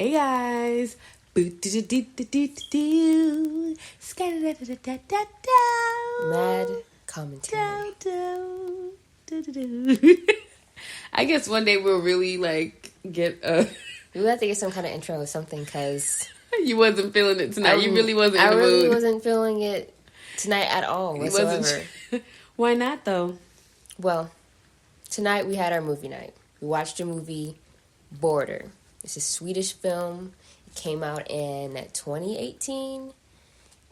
Hey guys. M.A.D Commentary. I guess one day we'll really get a. We have to get some kind of intro or something because You wasn't feeling it tonight. You really wasn't in the mood. I really wasn't feeling it tonight at all whatsoever. Why not though? Well, tonight we had our movie night. We watched the movie Border. It's a Swedish film. It came out in 2018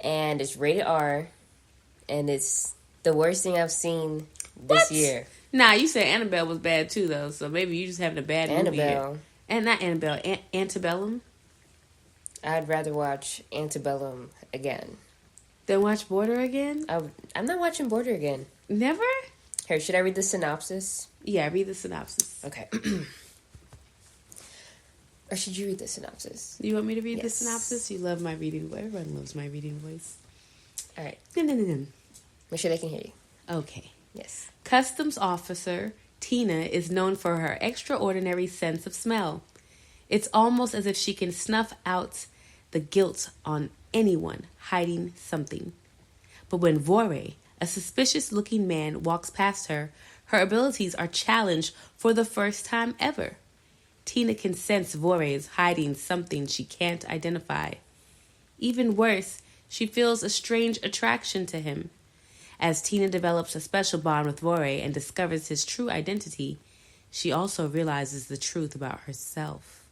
and it's rated R and it's the worst thing I've seen this year. Nah, you said Annabelle was bad too though, so maybe you just having a bad movie here. And not Annabelle, Antebellum. I'd rather watch Antebellum again. Then watch Border again? I'm not watching Border again. Never? Here, should I read the synopsis? Yeah, read the synopsis. Okay. Or should you read the synopsis? You want me to read the synopsis? You love my reading voice. Everyone loves my reading voice. All right. Make sure they can hear you. Okay. Yes. Customs officer Tina is known for her extraordinary sense of smell. It's almost as if she can snuff out the guilt on anyone hiding something. But when Vore, a suspicious-looking man, walks past her, her abilities are challenged for the first time ever. Tina can sense Vore is hiding something she can't identify. Even worse, she feels a strange attraction to him. As Tina develops a special bond with Vore and discovers his true identity, she also realizes the truth about herself.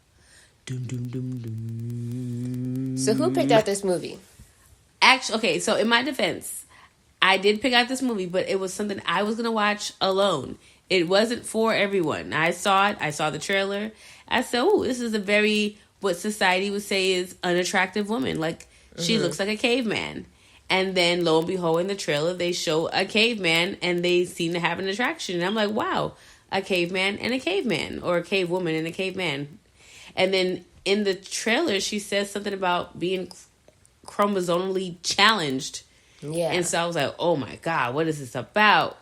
Dum, dum, dum, dum. So who picked out this movie? Actually, okay, so in my defense, I did pick out this movie, but it was something I was going to watch alone. It wasn't for everyone. I saw it. I saw the trailer. I said, oh, this is a very, what society would say is unattractive woman. Like, she looks like a caveman. And then, lo and behold, in the trailer, they show a caveman, and they seem to have an attraction. And I'm like, wow, a caveman and a caveman, or a cave woman and a caveman. And then in the trailer, she says something about being chromosomally challenged. Yeah. And so I was like, oh my God, what is this about?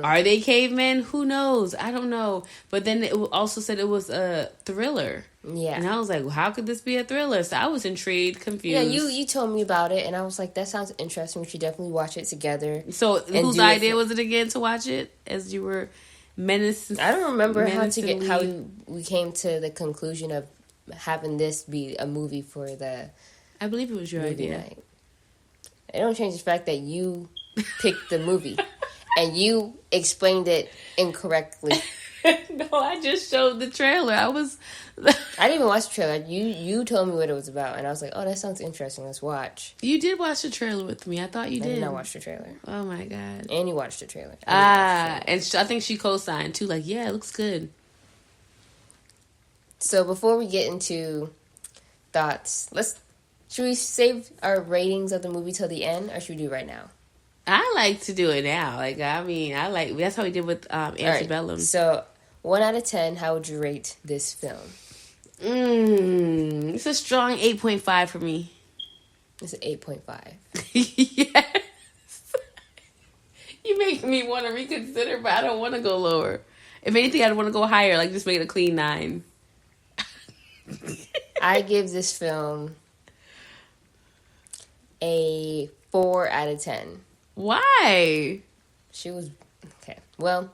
Are they cavemen? Who knows? I don't know. But then it also said it was a thriller. Yeah. And I was like, well, how could this be a thriller? So I was intrigued, confused. Yeah, you told me about it, and I was like, that sounds interesting. We should definitely watch it together. So whose idea was it again to watch it as you were menaced? I don't remember how we came to the conclusion of having this be a movie for the I believe it was your idea. Night. It don't change the fact that you picked the movie and you explained it incorrectly. No, I just showed the trailer. I didn't even watch the trailer. You told me what it was about, and I was like, oh, that sounds interesting. Let's watch. You did watch the trailer with me. I thought you did. I did not watch the trailer. Oh, my God. And you watched the trailer. And I think she co-signed, too. Like, yeah, it looks good. So before we get into thoughts, should we save our ratings of the movie till the end, or should we do it right now? I like to do it now. That's how we did with Antebellum. Right. So 1 out of 10, how would you rate this film? It's a strong 8.5 for me. It's an 8.5. Yes. You make me want to reconsider, but I don't want to go lower. If anything, I'd want to go higher, like just make it a clean 9. I give this film a 4 out of 10. Why? She was okay. Well,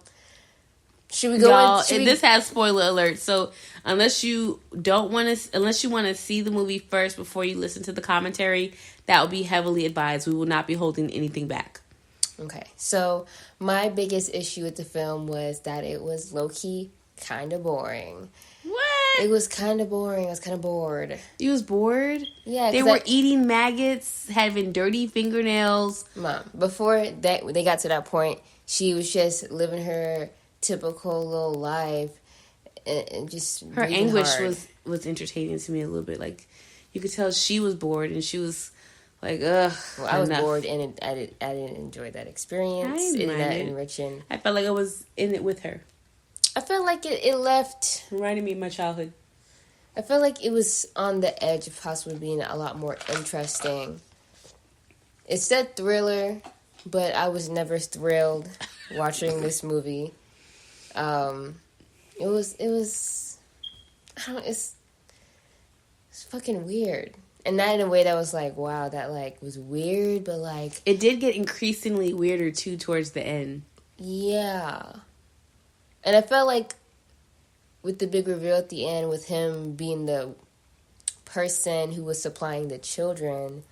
should we go? This has spoiler alert. So unless you want to see the movie first before you listen to the commentary, that would be heavily advised. We will not be holding anything back. Okay. So my biggest issue with the film was that it was low key kind of boring. What? It was kind of boring. I was kind of bored. You was bored? Yeah. They were eating maggots, having dirty fingernails. Mom, before they got to that point, she was just living her typical little life and just her anguish was entertaining to me a little bit. Like, you could tell she was bored and she was like, ugh. Well, I was bored and I didn't enjoy that experience. It not enriching. I felt like I was in it with her. I felt like it left... Reminding me of my childhood. I felt like it was on the edge of possibly being a lot more interesting. It said thriller, but I was never thrilled watching this movie. It was... I don't know, fucking weird. And not in a way that was like, wow, that like was weird, but like it did get increasingly weirder too towards the end. Yeah. And I felt like with the big reveal at the end, with him being the person who was supplying the children.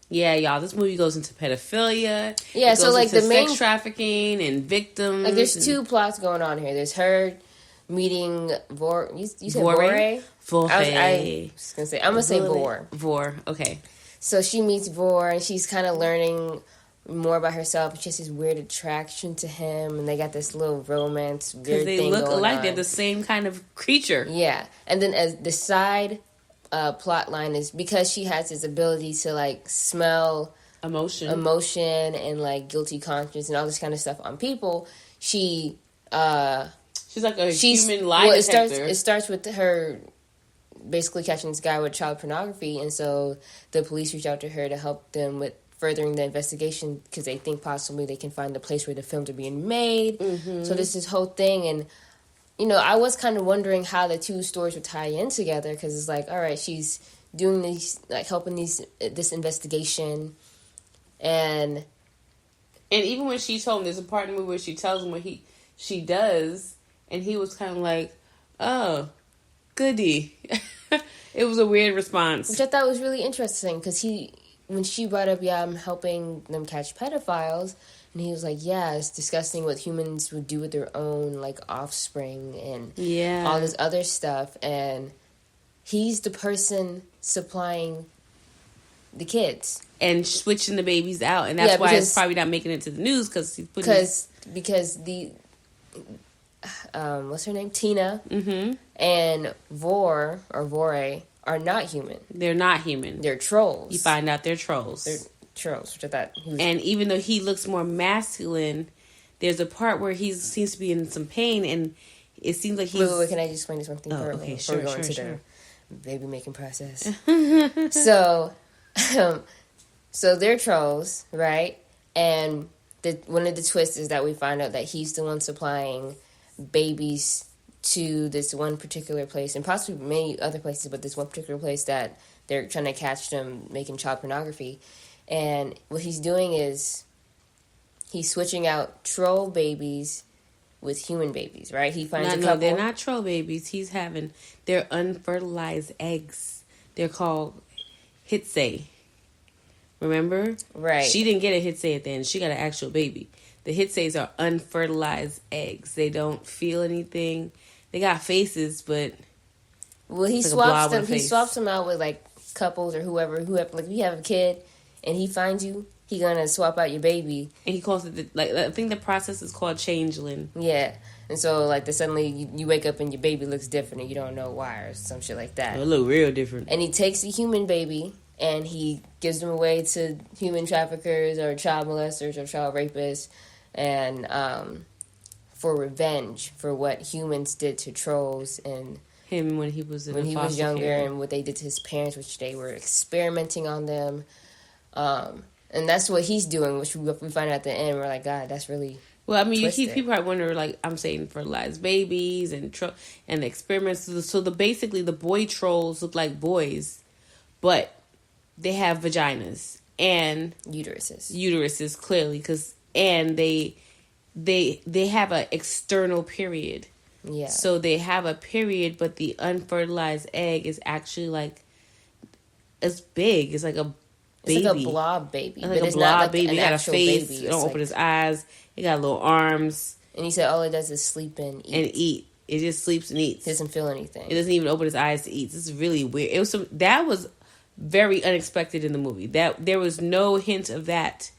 Yeah, y'all, this movie goes into pedophilia. Yeah, so like the main sex trafficking and victims. Like there's two plots going on here. There's her meeting Vor. You said Vore? Vore. I was gonna say I'm gonna say Vore. Vore. Okay. So she meets Vore, and she's kind of learning more about herself. She has this weird attraction to him, and they got this little romance weird thing going on. Because they look alike. They're the same kind of creature. Yeah, and then as the side plot line is because she has this ability to like smell emotion and like guilty conscience and all this kind of stuff on people. She's like a human lie detector. It starts with her basically catching this guy with child pornography, and so the police reach out to her to help them with furthering the investigation because they think possibly they can find the place where the films are being made. So there's this whole thing, and you know, I was kind of wondering how the two stories would tie in together because it's like, all right, she's doing these, like helping this investigation, and even when she told him, there's a part in the movie where she tells him what she does, and he was kind of like, oh, goody. It was a weird response, which I thought was really interesting because when she brought up, yeah, I'm helping them catch pedophiles. And he was like, yeah, it's discussing what humans would do with their own, like, offspring and all this other stuff. And he's the person supplying the kids. And switching the babies out. And that's why it's probably not making it to the news because he's putting... Because the... what's her name? Tina. And Vore are not human. They're not human. They're trolls. You find out they're trolls. They're trolls, which I thought... And even though he looks more masculine, there's a part where he seems to be in some pain, and it seems like he's... Wait, can I just explain this one thing before we go into the baby-making process? So they're trolls, right? And one of the twists is that we find out that he's the one supplying babies to this one particular place, and possibly many other places, but this one particular place that they're trying to catch them making child pornography. And what he's doing is he's switching out troll babies with human babies, right? He finds a couple. No, they're not troll babies. They're unfertilized eggs. They're called Hitsei. Remember? Right. She didn't get a Hitsei at the end. She got an actual baby. The Hitseis are unfertilized eggs. They don't feel anything. They got faces, but he swaps them. He swaps them out with like couples or whoever. Like if you have a kid and he finds you, he gonna swap out your baby. And he calls it I think the process is called changeling. Yeah, and so like suddenly you wake up and your baby looks different and you don't know why or some shit like that. It look real different. And he takes the human baby and he gives them away to human traffickers or child molesters or child rapists, and for revenge for what humans did to trolls and him when he was younger care. And what they did to his parents, which they were experimenting on them. And that's what he's doing, which we find out at the end. We're like, God, that's really well. I mean, people probably wonder, like I'm saying, fertilized babies and the experiments. So basically the boy trolls look like boys, but they have vaginas and uteruses clearly and they have an external period. Yeah. So they have a period, but the unfertilized egg is actually like it's big. It's like a baby. It's like a blob baby. It's like but a blob not baby. It got a face. It don't open its eyes. It got little arms. And he said all it does is sleep and eat. It just sleeps and eats. It doesn't feel anything. It doesn't even open its eyes to eat. This is really weird. That was very unexpected in the movie. That there was no hint of that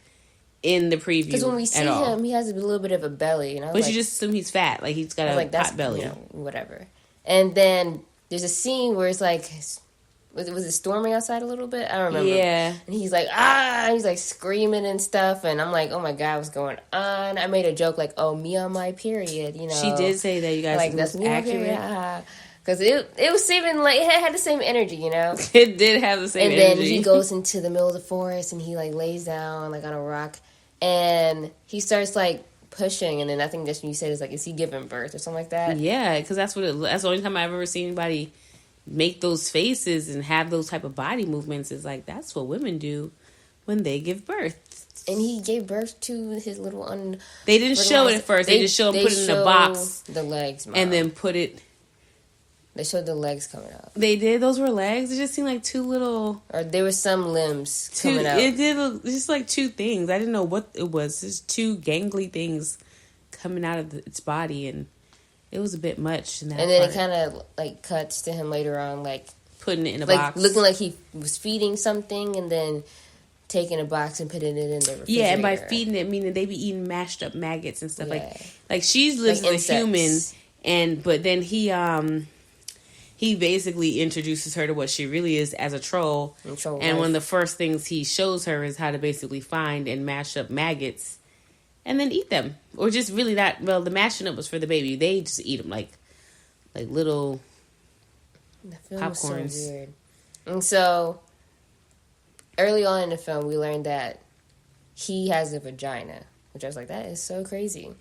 in the preview. Because when we see him, he has a little bit of a belly. But you just assume he's fat. Like he's got a pot belly. Whatever. And then there's a scene where it's like... Was it storming outside a little bit? I don't remember. Yeah. And he's like, ah! He's like screaming and stuff. And I'm like, oh my God, what's going on? I made a joke like, oh, me on my period, you know. She did say that, you guys. Like, that's me accurate. Because it was seeming like it had the same energy, you know. It did have the same energy. And then he goes into the middle of the forest and he like lays down like on a rock. And he starts like pushing. And then I think that's when you said is like, is he giving birth or something like that? Yeah, because that's the only time I've ever seen anybody make those faces and have those type of body movements is like, that's what women do when they give birth. And he gave birth to his little They didn't show it at first. They just showed him put it in a box. The legs, Mom. And then put it. They showed the legs coming out. They did? Those were legs? It just seemed like two little... Or there were some limbs coming out. It did look just like two things. I didn't know what it was. Just two gangly things coming out of its body. And it was a bit much in that And then part. it kind of, like, cuts to him later on, like... Putting it in a like, box. Looking like he was feeding something and then taking a box and putting it in the refrigerator. Yeah, and by feeding it, meaning they be eating mashed up maggots and stuff. Yeah. Like she lives like as a human, but then he basically introduces her to what she really is as a troll. And one of the first things he shows her is how to basically find and mash up maggots and then eat them. Or just really not, well, the mashing up was for the baby. They just eat them like little popcorns. Was so weird. And so, early on in the film, we learned that he has a vagina, which I was like, that is so crazy.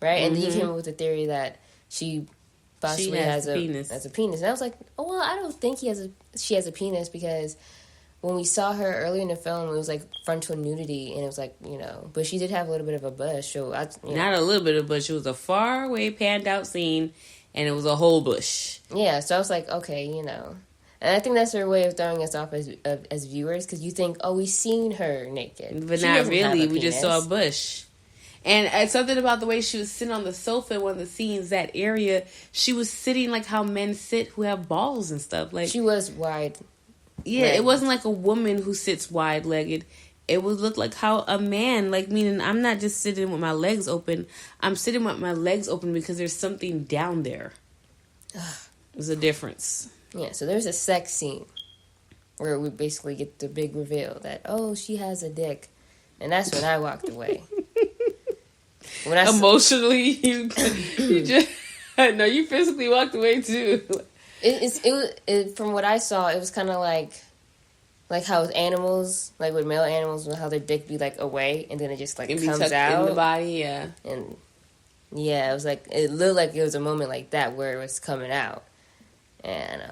Right? And then he came up with the theory that she possibly has a penis. And I was like, oh, well, I don't think she has a penis because when we saw her earlier in the film, it was like frontal nudity, and it was like, but she did have a little bit of a bush. So Not a little bit of bush. It was a far away panned out scene, and it was a whole bush. Yeah, so I was like, okay, And I think that's her way of throwing us off as viewers, because you think, oh, we've seen her naked. But not really. We just saw a bush. And something about the way she was sitting on the sofa in one of the scenes, that area, she was sitting like how men sit who have balls and stuff. Like she was wide. Yeah, it wasn't like a woman who sits wide-legged. It would look like how a man, like, meaning I'm not just sitting with my legs open. I'm sitting with my legs open because there's something down there. There's a difference. Yeah, so there's a sex scene where we basically get the big reveal that, oh, she has a dick. And that's when I walked away. When I emotionally, you just... No, you physically walked away, too. It from what I saw, it was kind of like how with animals, like with male animals, how their dick be like away and then it just like comes out in the body, yeah. And yeah, it looked like it was a moment like that where it was coming out, and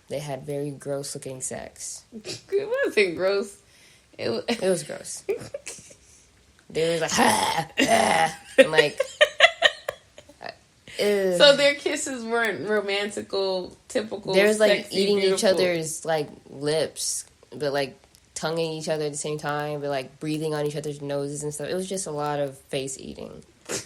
they had very gross looking sex. It wasn't gross. It was gross. They were like and like. So their kisses weren't romantical, typical. There's like sexy, eating beautiful. each other's like lips, but like tonguing each other at the same time, but like breathing on each other's noses and stuff. It was just a lot of face eating,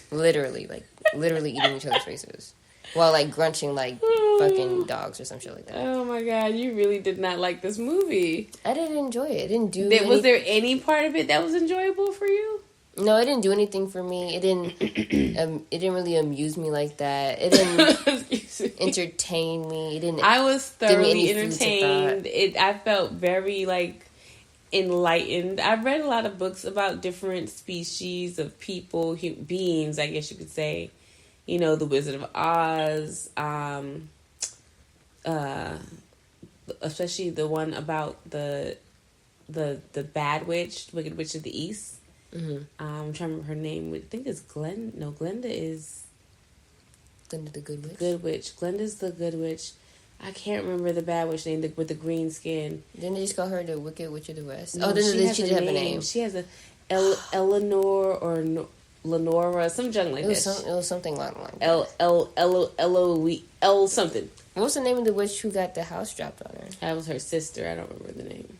literally eating each other's faces while like grunching like fucking dogs or some shit like that. Oh my god, you really did not like this movie. I didn't enjoy it. It didn't do. Was there any part of it that was enjoyable for you? No, it didn't do anything for me. It didn't. It didn't really amuse me like that. It didn't entertain me. It didn't. I was thoroughly entertained. I felt very like enlightened. I've read a lot of books about different species of people, beings, I guess you could say. The Wizard of Oz. Especially the one about the bad witch, Wicked Witch of the East. Mm-hmm. I'm trying to remember her name. I think it's Glen. No, Glenda is... Glenda the Good Witch? Good Witch. Glenda's the Good Witch. I can't remember the bad witch name with the green skin. Didn't they just call her the Wicked Witch of the West? No, she did have a name. She has a Eleanor or Lenora, some junk like that. It was something like that. L something. What was the name of the witch who got the house dropped on her? That was her sister. I don't remember the name.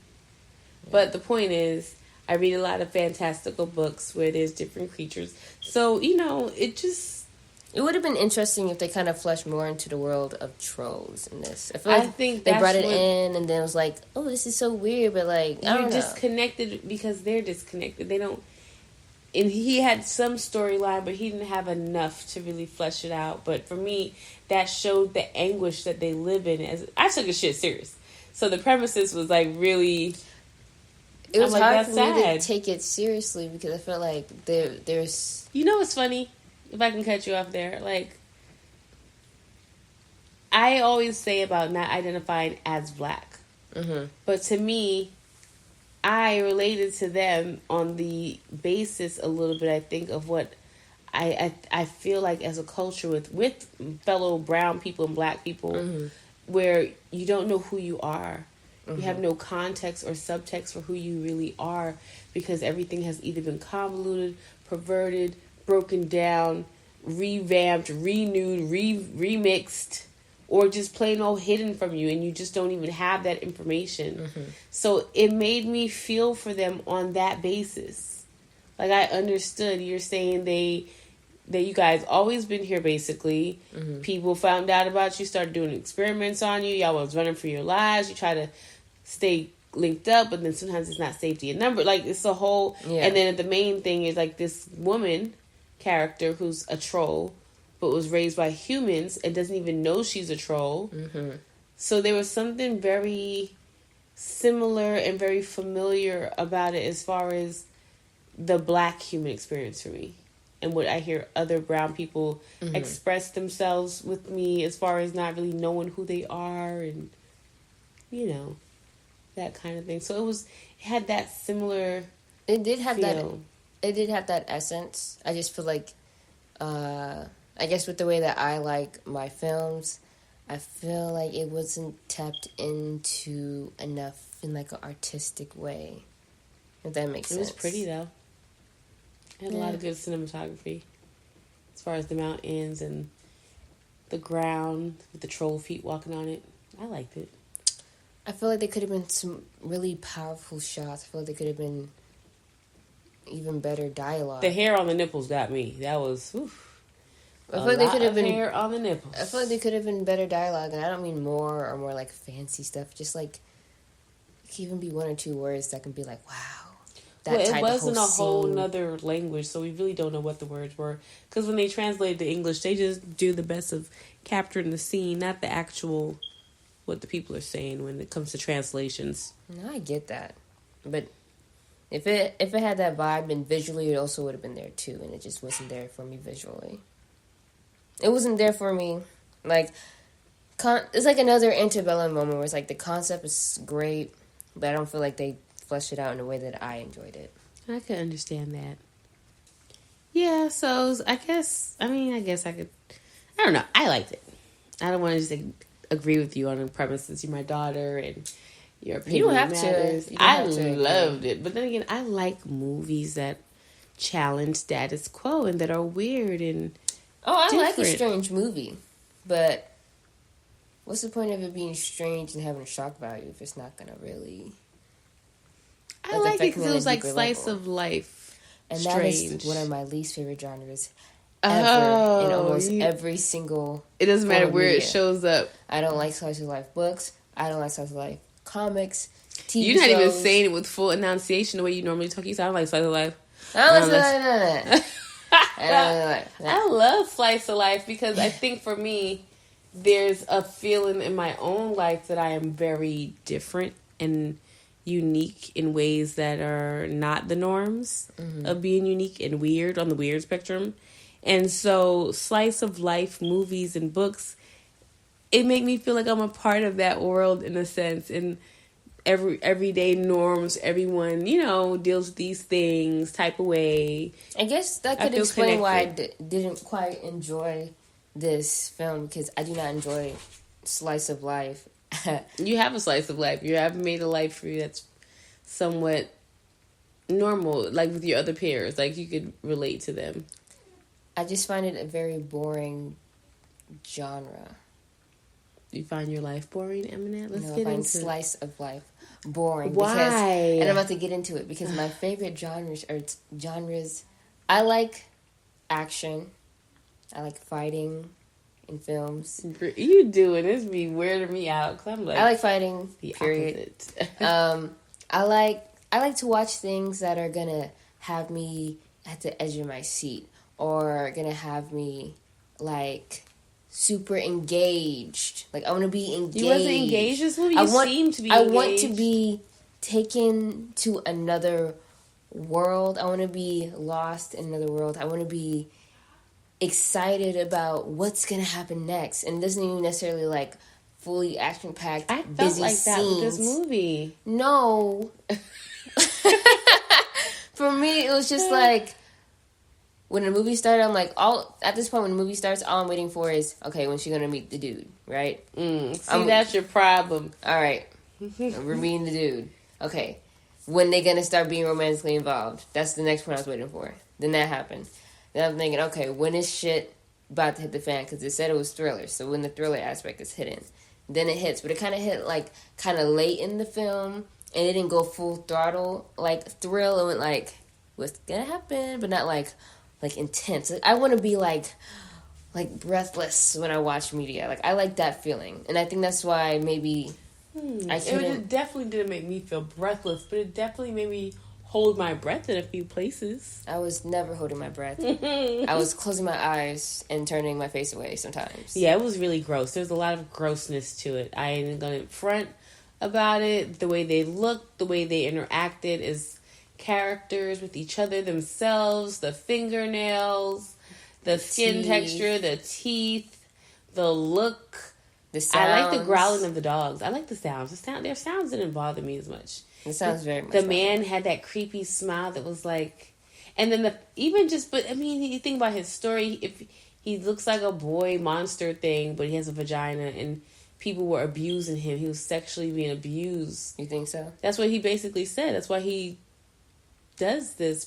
Yeah. But the point is... I read a lot of fantastical books where there's different creatures. So, it just... It would have been interesting if they kind of fleshed more into the world of trolls in this. I think they brought it in and then it was like, oh, this is so weird, but like, I don't know. You're disconnected because they're disconnected. They don't... And he had some storyline, but he didn't have enough to really flesh it out. But for me, that showed the anguish that they live in. I took a shit serious. So the premises was like really... It was hard for me to take it seriously because I felt like there's... What's funny? If I can cut you off there. Like, I always say about not identifying as black. Mm-hmm. But to me, I related to them on the basis a little bit, I think, of what I feel like as a culture with fellow brown people and black people. Mm-hmm. where you don't know who you are. You have no context or subtext for who you really are, because everything has either been convoluted, perverted, broken down, revamped, renewed, remixed, or just plain old hidden from you, and you just don't even have that information. So it made me feel for them on that basis. Like, I understood. You're saying that you guys always been here, basically. People found out about you, started doing experiments on you. Y'all was running for your lives. You try to stay linked up, but then sometimes it's not safety in number. Like, it's a whole... Yeah. And then the main thing is, like, this woman character who's a troll, but was raised by humans and doesn't even know she's a troll. So there was something very similar and very familiar about it as far as the black human experience for me. And what I hear other brown people express themselves with me as far as not really knowing who they are and, you know, that kind of thing. So it had that similar It did have feel. It did have that essence. I just feel like, I guess with the way that I like my films, I feel like it wasn't tapped into enough in like an artistic way. If that makes sense. It was pretty though. It had a lot of good cinematography. As far as the mountains and the ground with the troll feet walking on it. I liked it. I feel like there could have been some really powerful shots. I feel like there could have been even better dialogue. The hair on the nipples got me. That was I feel like they could have been hair on the nipples. I feel like there could have been better dialogue, and I don't mean more or more like fancy stuff. Just like it can even be one or two words that can be like, wow. Well, it wasn't a whole nother language, so we really don't know what the words were. Because when they translate to English, they just do the best of capturing the scene, not the actual what the people are saying when it comes to translations. No, I get that, but if it had that vibe and visually, it also would have been there too, and it just wasn't there for me visually. It wasn't there for me. Like, it's like another antebellum moment where it's like the concept is great, but I don't feel like they fleshed it out in a way that I enjoyed it. I could understand that. Yeah, so I guess I could. I don't know. I liked it. I don't want to just agree with you on the premise since you're my daughter and your opinion you don't have matters. to. I loved it, but then again, I like movies that challenge status quo and that are weird and like a strange movie, but what's the point of it being strange and having a shock value if it's not gonna really? I like it because it was like slice of life. And strange. That is one of my least favorite genres ever in almost every single. It doesn't matter where it shows up. I don't like slice of life books. I don't like slice of life comics. TV You're not shows. even saying it with full enunciation the way you normally talk. You sound like slice of life. I don't like that. I love slice of life because I think for me, there's a feeling in my own life that I am very different and unique in ways that are not the norms of being unique and weird on the weird spectrum. And so slice of life movies and books, it make me feel like I'm a part of that world in a sense. And everyday norms, everyone, deals with these things type of way. I guess that could explain why I didn't quite enjoy this film, because I do not enjoy slice of life. You have a slice of life. You haven't made a life for you that's somewhat normal, like with your other peers. Like, you could relate to them. I just find it a very boring genre. You find your life boring, Eminette? Let's get into slice of life boring. Why? And I'm about to get into it because my favorite genres, I like action. I like fighting in films. You doing this be weirding me out because I'm like, I like fighting. The period. Opposite. I like to watch things that are gonna have me at the edge of my seat, or gonna have me like super engaged. Like, I want to be engaged. You wasn't engaged this movie? You seem to be engaged. I want to be taken to another world. I want to be lost in another world. I want to be excited about what's going to happen next. And it doesn't even necessarily like fully action-packed, I felt busy like that scenes. with this movie. No. For me, it was just like, when the movie started, I'm like, at this point when the movie starts, all I'm waiting for is, okay, when she's gonna meet the dude, right? That's your problem. All right, we're meeting the dude. Okay, when they gonna start being romantically involved? That's the next point I was waiting for. Then that happened. Then I'm thinking, okay, when is shit about to hit the fan? Because it said it was thriller, so when the thriller aspect is hidden, then it hits. But it kind of hit like kind of late in the film, and it didn't go full throttle like thrill. It went like, what's gonna happen? But not like intense. Like, I want to be like breathless when I watch media. Like I like that feeling, and I think that's why maybe I couldn't. It definitely didn't make me feel breathless, but it definitely made me hold my breath in a few places. I was never holding my breath. I was closing my eyes and turning my face away sometimes. Yeah, it was really gross. There's a lot of grossness to it. I ain't gonna front about it. The way they looked, the way they interacted as characters with each other themselves, the fingernails, the skin texture, the teeth, the look. The sounds. I like the growling of the dogs. I like the sounds. Their sounds didn't bother me as much. It sounds very much. The man had that creepy smile that was like, and then you think about his story. If he looks like a boy monster thing, but he has a vagina, and people were abusing him. He was sexually being abused. You think so? That's what he basically said. That's why he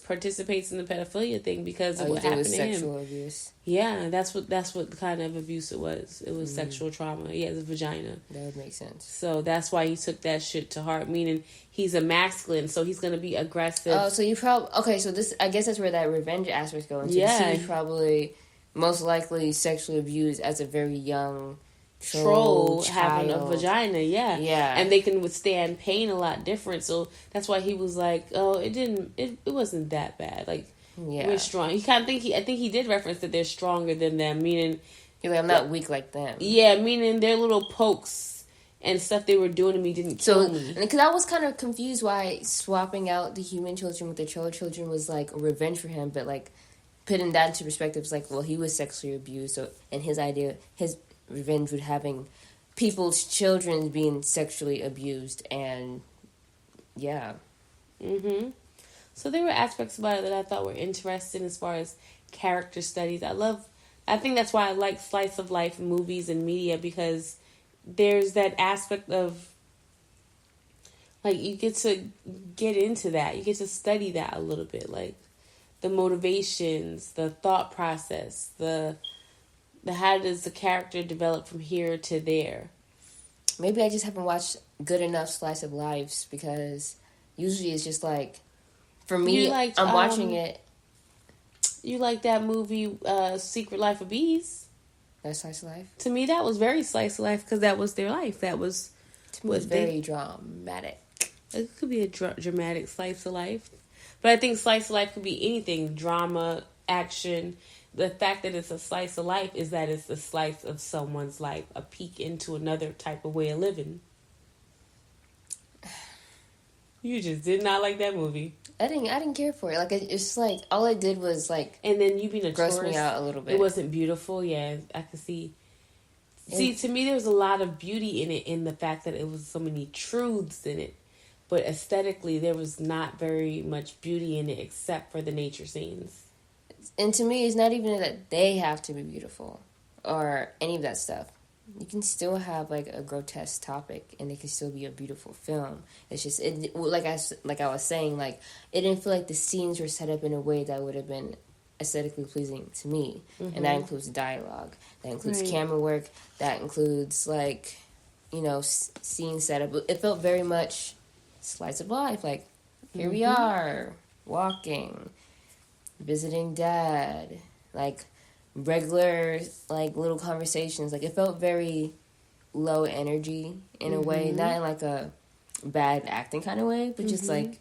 participates in the pedophilia thing because of what happened to him. Sexual abuse. Yeah, that's what kind of abuse it was. It was sexual trauma. He has a vagina. That would make sense. So that's why he took that shit to heart. Meaning he's a masculine, so he's gonna be aggressive. Oh, so you probably So this, I guess, that's where that revenge aspect goes into. Yeah, so he was probably most likely sexually abused as a very young troll child. having a vagina. Yeah, and they can withstand pain a lot different. So that's why he was like, oh, it wasn't that bad. Like, we're strong. I think he did reference that they're stronger than them. Meaning, he's like, I'm not weak like them. Yeah, meaning their little pokes and stuff they were doing to me didn't kill me. Because I was kind of confused why swapping out the human children with the troll children was like a revenge for him, but like putting that into perspective is like, well, he was sexually abused, so and his revenge with having people's children being sexually abused, and yeah. So there were aspects about it that I thought were interesting as far as character studies. I think that's why I like slice of life movies and media, because there's that aspect of, like, you get to get into that. You get to study that a little bit, like the motivations, the thought process, the how does the character develop from here to there. Maybe I just haven't watched good enough slice of lives, because usually it's just like, for me, I'm watching it. You like that movie, Secret Life of Bees? That's slice of life? To me, that was very slice of life, because that was their life. That was... To me, very dramatic. It could be a dramatic slice of life. But I think slice of life could be anything. Drama, action. The fact that it's a slice of life is that it's a slice of someone's life. A peek into another type of way of living. You just did not like that movie. I didn't care for it. Like, it's like, all I did was like... And then you being a gross tourist, me out a little bit. It wasn't beautiful. Yeah, I could see. See, to me, there was a lot of beauty in it, in the fact that it was so many truths in it. But aesthetically, there was not very much beauty in it, except for the nature scenes. And to me, it's not even that they have to be beautiful or any of that stuff. You can still have like a grotesque topic, and it can still be a beautiful film. It's just like I was saying, like, it didn't feel like the scenes were set up in a way that would have been aesthetically pleasing to me, and that includes dialogue, that includes camera work, that includes like, scene setup. It felt very much slice of life. Like, here we are walking, visiting dad, like regular, like, little conversations. Like, it felt very low energy in a way, not in like a bad acting kind of way, but just like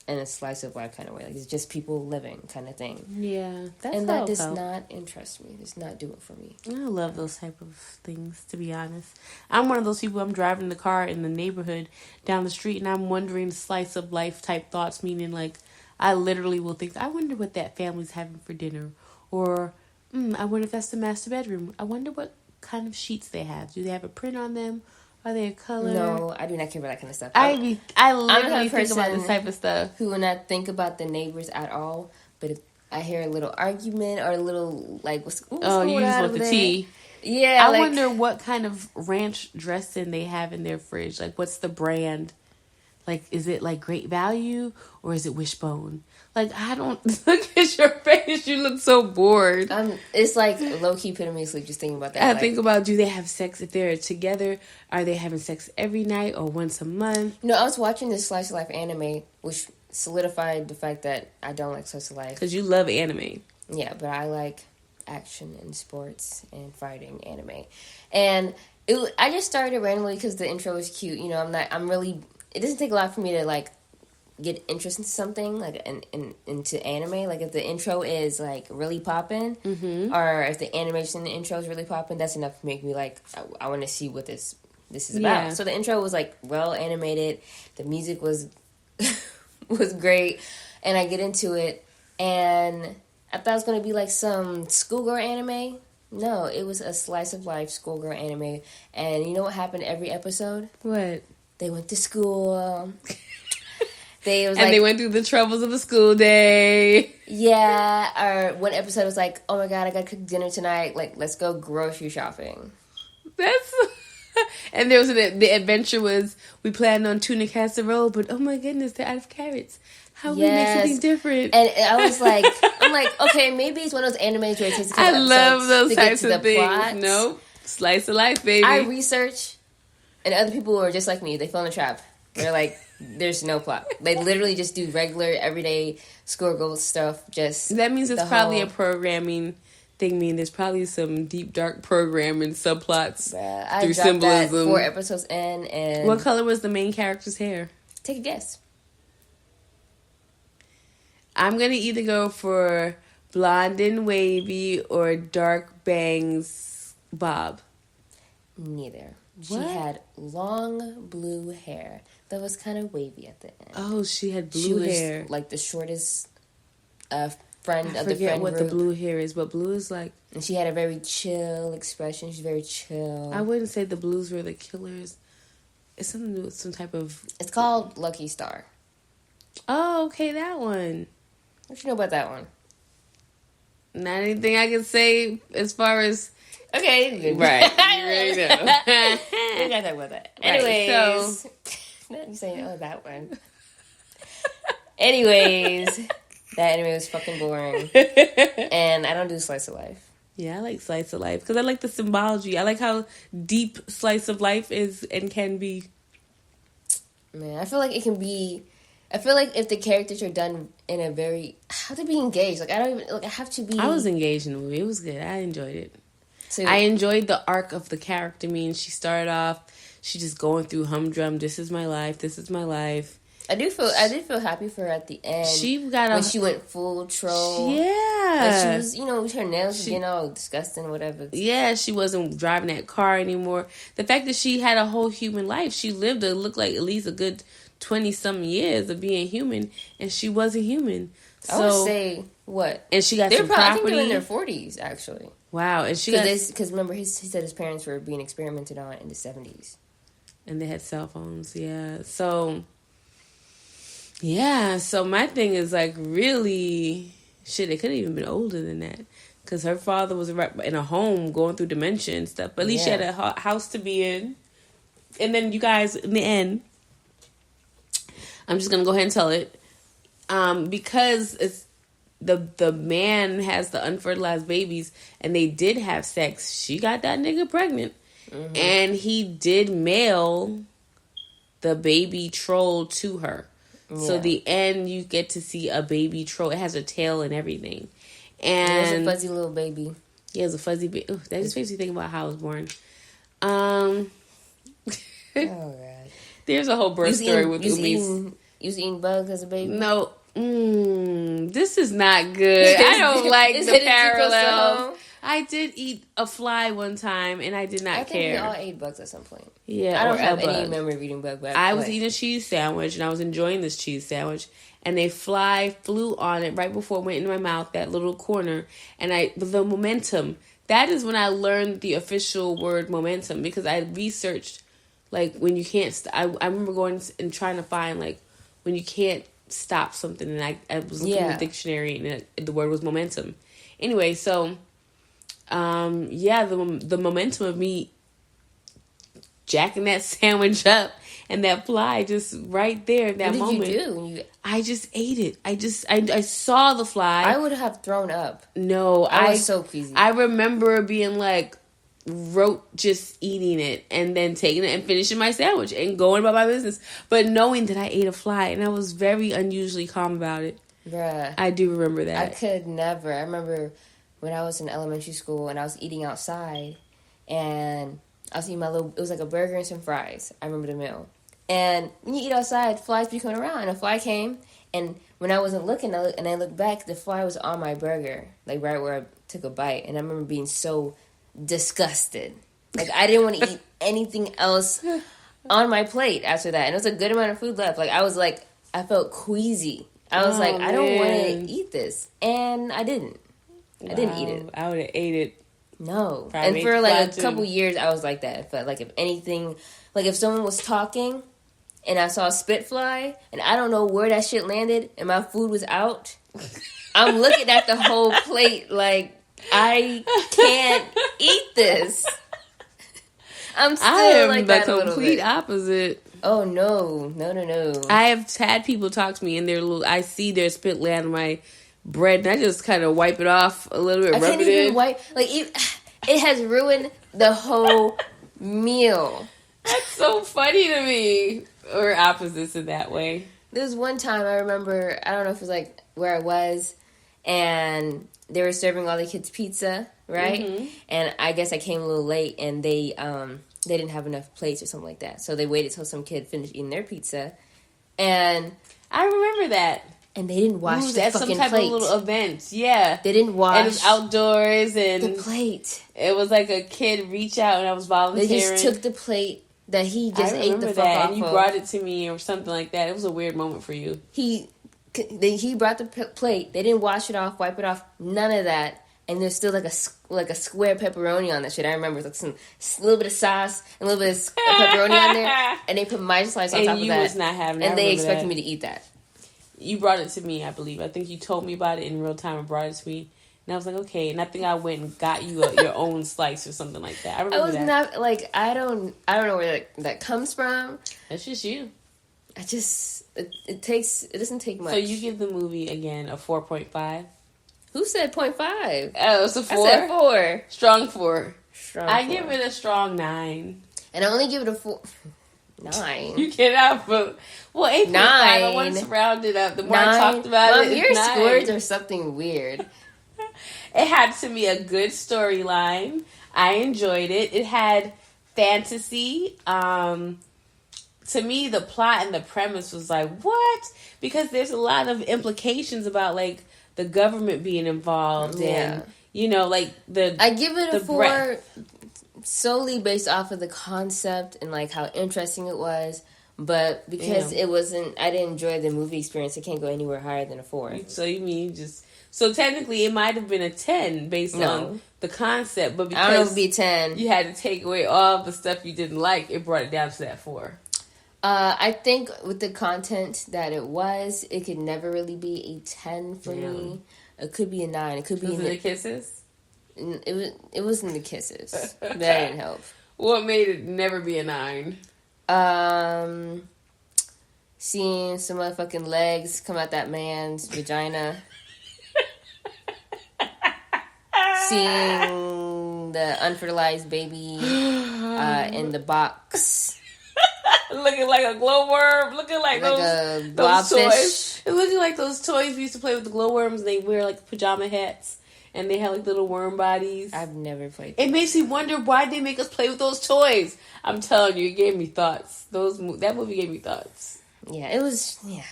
in a slice of life kind of way. Like, it's just people living kind of thing. Yeah, that does not interest me. It does not do it for me. I love those type of things, to be honest. I'm one of those people. I'm driving the car in the neighborhood down the street, and I'm wondering slice of life type thoughts, meaning like I literally will think, I wonder what that family's having for dinner, or I wonder if that's the master bedroom. I wonder what kind of sheets they have. Do they have a print on them? Are they a color? No, I do not care about that kind of stuff. I literally think about this type of stuff. Who will not think about the neighbors at all. But I hear a little argument or a little, like, what's Oh, going you on just want over the there? tea. Yeah, I like, wonder what kind of ranch dressing they have in their fridge. Like, what's the brand? Like, is it like Great Value or is it Wishbone? Like, I don't look at your face. You look so bored. it's like low key putting me to sleep just thinking about that. I like, think about, do they have sex if they're together? Are they having sex every night or once a month? You know, I was watching this slice of life anime, which solidified the fact that I don't like slice of life. Because you love anime. Yeah, but I like action and sports and fighting anime. And I just started randomly because the intro was cute. You know, it doesn't take a lot for me to, like, get interest into something, like, into anime. Like, if the intro is, like, really popping, or if the animation in the intro is really popping, that's enough to make me, like, I want to see what this is about. Yeah. So the intro was, like, well animated. The music was was great. And I get into it, and I thought it was going to be, like, some schoolgirl anime. No, it was a slice of life schoolgirl anime. And you know what happened every episode? What? They went to school. They went through the troubles of a school day. Yeah, or one episode was like, oh my god, I gotta cook dinner tonight. Like, let's go grocery shopping. That's... And there was the adventure was, we planned on tuna casserole, but oh my goodness, they're out of carrots. How we make something different? And I was like, I'm like, okay, maybe it's one of those animes where it takes a couple I love those to types get to of the things. plot. Nope. Slice of life, baby. I research, and other people who are just like me, they fell in a trap. They're like, there's no plot. They literally just do regular, everyday schoolgirl stuff. Just that means it's probably a programming thing. Mean there's probably some deep, dark programming subplots through symbolism. That 4 episodes in, and what color was the main character's hair? Take a guess. I'm gonna either go for blonde and wavy or dark bangs bob. Neither. What? She had long blue hair that was kind of wavy at the end. Oh, she had blue she was hair. Like the shortest friend of the I forget friend what group. the blue hair is, but blue is like... And she had a very chill expression. She's very chill. I wouldn't say the blues were the killers. It's something to do with some type of... It's called Lucky Star. Oh, okay, that one. What you know about that one? Not anything I can say as far as... Okay. Right. You already know. We gotta talk about that. Right, Anyways. Not you saying, oh, that one. Anyways. That anime was fucking boring. And I don't do slice of life. Yeah, I like slice of life because I like the symbology. I like how deep slice of life is and can be. Man, I feel like it can be... I feel like if the characters are done in a very... I have to be engaged. Like, I don't even... Like, I have to be... I was engaged in the movie. It was good. I enjoyed it. So, I enjoyed the arc of the character. I mean, she started off, she just going through humdrum. This is my life. This is my life. I did feel happy for her at the end. When she went full troll. Yeah. Like, she was, you know, her nails were, all disgusting or whatever. Yeah, she wasn't driving that car anymore. The fact that she had a whole human life. She lived to look like at least a good 20-something years of being human, and she wasn't human. So, I would say, what? And she got some property. I think they were in their 40s, actually. Wow, and she because remember he said his parents were being experimented on in the 70s, and they had cell phones. Yeah, so my thing is like really shit. It could have even been older than that because her father was in a home going through dementia and stuff. But at least she had a house to be in. And then you guys, in the end, I'm just gonna go ahead and tell it because it's. The man has the unfertilized babies, and they did have sex. She got that nigga pregnant, and he did mail the baby troll to her. Yeah. So the end, you get to see a baby troll. It has a tail and everything, and it was a fuzzy little baby. Yeah, it was a fuzzy baby. That just makes me think about how I was born. Oh god, there's a whole birth story with Umis. You was eating bugs as a baby? No. This is not good. I don't like the parallel. I did eat a fly one time, and I did not care. I think we all ate bugs at some point. Yeah, I don't have any memory of eating bugs. I was eating a cheese sandwich, and I was enjoying this cheese sandwich, and a fly flew on it right before it went into my mouth, that little corner, and the momentum. That is when I learned the official word momentum, because I researched, like, when you can't... I remember going and trying to find, like, when you can't stop something, and I was looking in the dictionary, and the word was momentum. Anyway, so the momentum of me jacking that sandwich up and that fly just right there in that moment. What did you do? I just ate it. I saw the fly. I would have thrown up. No, I was so queasy. I remember being like, just eating it and then taking it and finishing my sandwich and going about my business, but knowing that I ate a fly, and I was very unusually calm about it. Bruh. I do remember that. I could never. I remember when I was in elementary school and I was eating outside, and I was eating it was like a burger and some fries. I remember the meal. And when you eat outside, flies be coming around, and a fly came, and when I wasn't looking, I looked back, the fly was on my burger, like right where I took a bite, and I remember being so disgusted. Like, I didn't want to eat anything else on my plate after that. And it was a good amount of food left. Like, I felt queasy. I was like, I don't want to eat this. And I didn't. I didn't eat it. I would have ate it. No. And for like a couple years, I was like that. But like, if anything, like if someone was talking and I saw a spit fly and I don't know where that shit landed and my food was out, I'm looking at the whole plate like, I can't eat this. I'm still like that a little bit. I am the complete opposite. Oh, no. No. I have had people talk to me and I see their spit land on my bread, and I just kind of wipe it off a little bit, rub it in. It has ruined the whole meal. That's so funny to me. We're opposites in that way. There was one time I remember, I don't know if it was like where I was, and they were serving all the kids pizza, right? Mm-hmm. And I guess I came a little late, and they didn't have enough plates or something like that. So they waited till some kid finished eating their pizza, and I remember that. And they didn't wash the fucking plate. Some type of little event, yeah. They didn't wash. And it was outdoors, and the plate. It was like a kid reach out, and I was volunteering. They just took the plate that he just ate the fuck off of. And you brought it to me or something like that. It was a weird moment for you. He brought the plate. They didn't wash it off, wipe it off, none of that. And there's still like a square pepperoni on that shit. I remember like a little bit of sauce and a little bit of pepperoni on there, and they put my slice on top of that. And you was not having it. And they expected me to eat that. You brought it to me, I believe. I think you told me about it in real time and brought it to me. And I was like, okay. And I think I went and got you your own slice or something like that. I remember that. Not like, I don't know where that comes from. That's just you. It doesn't take much. So you give the movie again a 4.5? Who said 0.5? Oh, it's a 4? I said 4. Strong 4. I give it a strong 9. And I only give it a 4. 9. You cannot put 8.5. I want to round it up. The more I talked about it, your scores are something weird. It had to me a good storyline. I enjoyed it. It had fantasy. To me, the plot and the premise was like, what? Because there's a lot of implications about like the government being involved, and like I give it a 4. Solely based off of the concept and like how interesting it was, but because it wasn't, I didn't enjoy the movie experience. It can't go anywhere higher than a 4. So you mean so technically it might have been a 10 based on the concept, but because I don't know if it'd be 10, you had to take away all the stuff you didn't like, it brought it down to that 4. I think with the content that it could never really be a 10 for me. It could be a 9. It could be the kisses. It wasn't the kisses. That didn't help. What made it never be a 9? Seeing some motherfucking legs come out that man's vagina. Seeing the unfertilized baby in the box. Looking like a glowworm. Looking like those toys. It looking like those toys we used to play with the glowworms, and they wear like pajama hats. And they had like little worm bodies. I've never played. It makes me wonder why they make us play with those toys. I'm telling you, it gave me thoughts. That movie gave me thoughts. Yeah, it was. Yeah,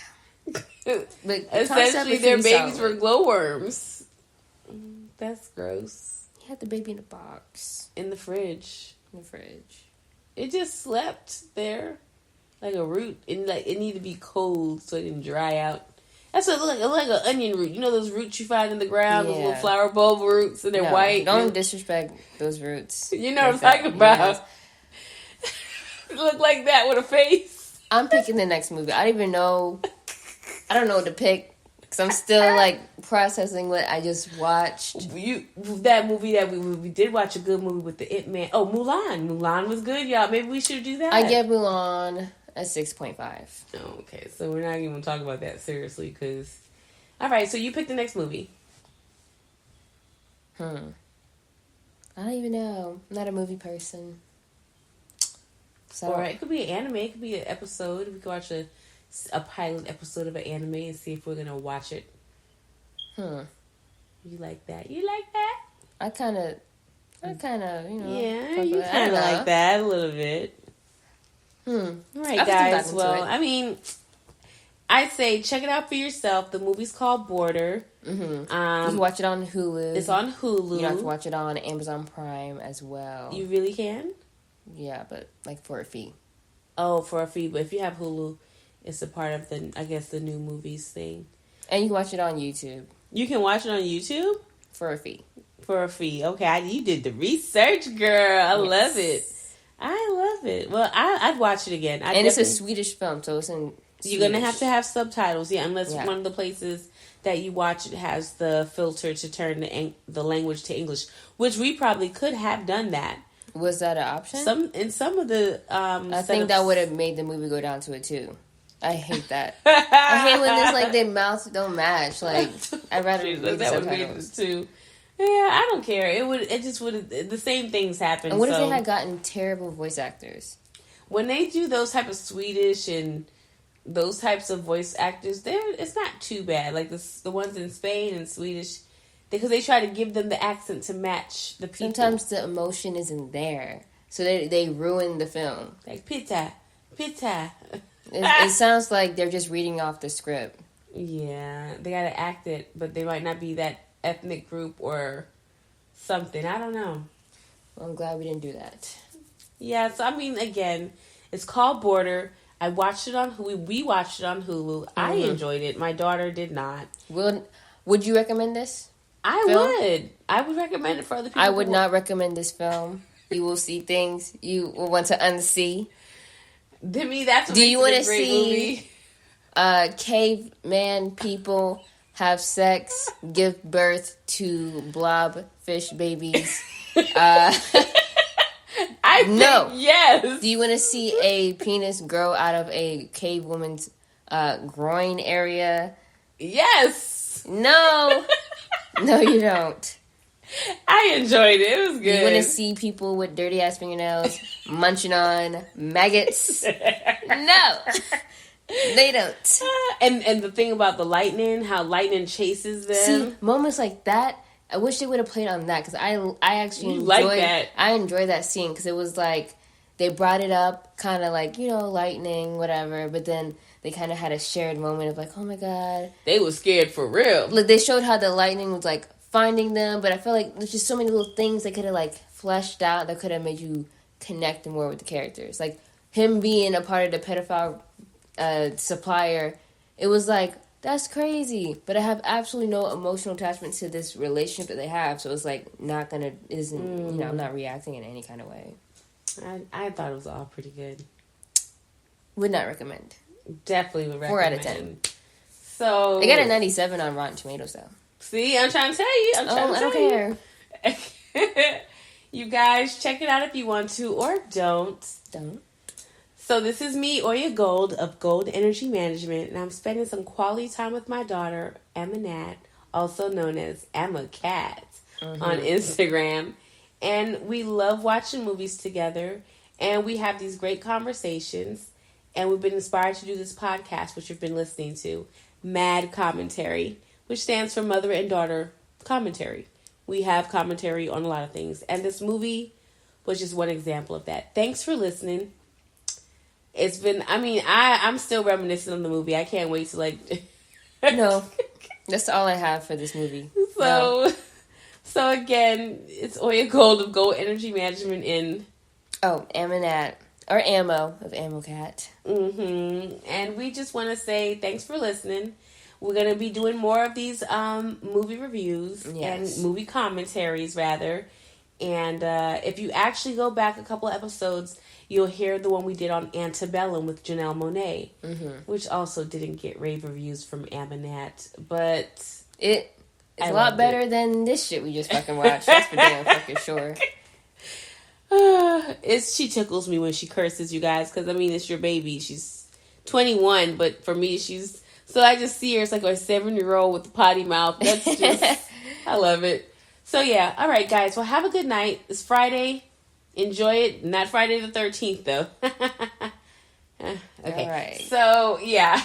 but essentially, their babies were glowworms. That's gross. You had the baby in a box in the fridge. It just slept there like a root, and like it needed to be cold so it didn't dry out. That's what it looked like. It looked like an onion root. You know those roots you find in the ground, those little flower bulb roots, and they're white. Don't disrespect those roots. You know what I'm talking about. It looked like that with a face. I'm picking the next movie. I don't even know I don't know what to pick. Because I'm still, like, processing what I just watched. That movie that we did watch, a good movie with the It Man. Oh, Mulan. Mulan was good, y'all. Maybe we should do that. I give Mulan a 6.5. Oh, okay. So we're not even talking about that seriously, because... All right, so you pick the next movie. I don't even know. I'm not a movie person. So, Or it could be an anime. It could be an episode. We could watch a pilot episode of an anime and see if we're going to watch it. You like that? You like that? I kind of, you know. Yeah, you kind of like that a little bit. All right, guys. Well, I mean... I'd say check it out for yourself. The movie's called Border. You can watch it on Hulu. It's on Hulu. You have to watch it on Amazon Prime as well. You really can? Yeah, but like for a fee. Oh, for a fee. But if you have Hulu, it's a part of the new movies thing. And you can watch it on YouTube. You can watch it on YouTube? For a fee. For a fee. Okay, you did the research, girl. I love it. I love it. Well, I'd watch it again. It's a Swedish film, so it's in... You're going to have subtitles, unless one of the places that you watch it has the filter to turn the language to English, which we probably could have done that. Was that an option? Some of the I think that would have made the movie go down to it too. I hate that. I hate when there's like their mouths don't match. Like I'd rather read the subtitles too. Yeah, I don't care. It just would the same things happen. And what if they had gotten terrible voice actors? When they do those type of Swedish and those types of voice actors, it's not too bad. Like the ones in Spain and Swedish, because they try to give them the accent to match the people. Sometimes the emotion isn't there, so they ruin the film. Like pita. It sounds like they're just reading off the script. Yeah, they gotta act it, but they might not be that ethnic group or something. I don't know. Well, I'm glad we didn't do that. Yeah, so I mean, again, it's called Border. I watched it on Hulu. We watched it on Hulu. I enjoyed it. My daughter did not. Would you recommend this? I would. I would recommend it for other people. I would not recommend this film. You will see things you will want to unsee. To me, that's what Do you want to see caveman people have sex, give birth to blobfish babies? I think yes. Do you want to see a penis grow out of a cave woman's groin area? Yes. No. No, you don't. I enjoyed it. It was good. Do you want to see people with dirty ass fingernails munching on maggots? No. They don't. And the thing about the lightning, how lightning chases them. See, moments like that, I wish they would have played on that, because I actually enjoyed that. I enjoyed that scene, because it was like they brought it up kind of like, lightning, whatever, but then they kind of had a shared moment of like, oh my god. They were scared for real. Look, they showed how the lightning was like finding them, but I feel like there's just so many little things they could have like fleshed out that could have made you connect more with the characters. Like him being a part of the pedophile supplier, it was like, that's crazy, but I have absolutely no emotional attachment to this relationship that they have, so it's like I'm not reacting in any kind of way. I thought it was all pretty good. Would not recommend. Definitely would recommend. 4 out of 10. So they got a 97 on Rotten Tomatoes though. See, I'm trying to tell you. I don't care. You guys, check it out if you want to, or don't. Don't. So this is me, Oya Gold of Gold Energy Management, and I'm spending some quality time with my daughter, M.A.D, also known as Emma Cat, on Instagram. And we love watching movies together, and we have these great conversations, and we've been inspired to do this podcast, which you've been listening to, M.A.D Commentary, which stands for Mother and Daughter Commentary. We have commentary on a lot of things, and this movie was just one example of that. Thanks for listening. It's been, I'm still reminiscing on the movie. I can't wait to No, that's all I have for this movie. So again, it's Oya Gold of Gold Energy Management in... Oh, M.A.D. Or Ammo of Ammo Cat. And we just want to say thanks for listening. We're going to be doing more of these movie reviews and movie commentaries, rather. And if you actually go back a couple of episodes, you'll hear the one we did on Antebellum with Janelle Monáe, which also didn't get rave reviews from Aminat, but it's a lot better than this shit we just fucking watched. That's for damn fucking sure. She tickles me when she curses, you guys, because I mean, it's your baby. She's 21, but for me, so I just see her. It's like a 7-year-old with a potty mouth. That's just, I love it. So yeah, all right, guys. Well, have a good night. It's Friday. Enjoy it. Not Friday the 13th, though. Okay. All right. So yeah,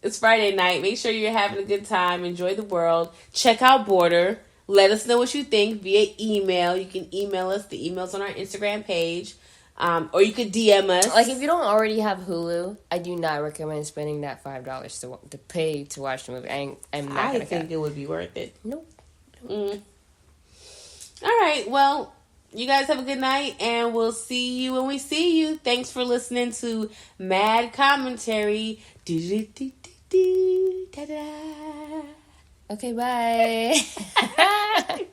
it's Friday night. Make sure you're having a good time. Enjoy the world. Check out Border. Let us know what you think via email. You can email us. The email's on our Instagram page. Or you could DM us. Like, if you don't already have Hulu, I do not recommend spending that $5 to pay to watch the movie. I'm not gonna think it would be worth it. Nope. All right. Well, you guys have a good night, and we'll see you when we see you. Thanks for listening to M.A.D Commentary. Okay, bye.